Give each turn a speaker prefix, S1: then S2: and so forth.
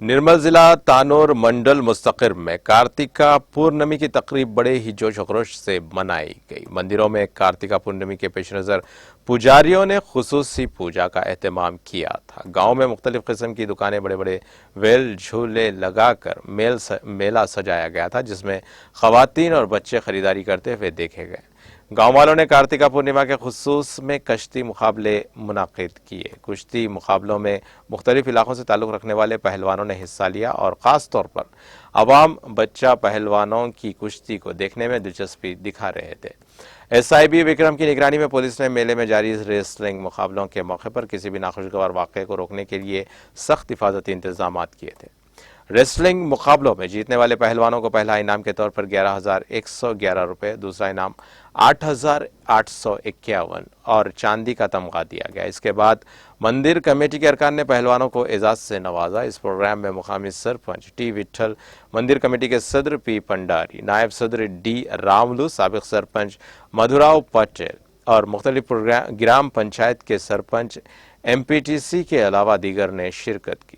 S1: निर्मल जिला तानोर मंडल मुस्तकिर में कार्तिका पूर्णिमा की तकरीब बड़े ही जोश और खरोश से मनाई गई। मंदिरों में कार्तिका पूर्णिमा के पेश नज़र पुजारियों ने खुसूसी पूजा का एहतमाम किया था। गांव में मुख्तलिफ किस्म की दुकानें बड़े बड़े वेल झूले लगाकर मेला सजाया गया था, जिसमें खवातीन और बच्चे खरीदारी करते हुए देखे गए। गांव वालों ने कार्तिका पूर्णिमा के खुसूस में कश्ती मुकाबले मुनाकिद किए। कुश्ती मुकाबलों में मुख्तलिफ इलाकों से ताल्लुक़ रखने वाले पहलवानों ने हिस्सा लिया और ख़ास तौर पर अवाम बच्चा पहलवानों की कुश्ती को देखने में दिलचस्पी दिखा रहे थे। SIB विक्रम की निगरानी में पुलिस ने मेले में जारी रेसलिंग मुकाबलों के मौके पर किसी भी नाखुशगवार वाक़े को रोकने के लिए सख्त हिफाजती इंतजाम किए थे। रेसलिंग मुकाबलों में जीतने वाले पहलवानों को पहला इनाम के तौर पर 11,111 रुपये, दूसरा इनाम 8,851 और चांदी का तमगा दिया गया। इसके बाद मंदिर कमेटी के अरकान ने पहलवानों को एजाज से नवाजा। इस प्रोग्राम में मुकामी सरपंच टी विठल, मंदिर कमेटी के सदर पी पंडारी, नायब सदर डी रामलू, साबिक सरपंच मधुराव पटेल और मुख्तलिफ ग्राम पंचायत के सरपंच MPTC के अलावा दीगर ने शिरकत की।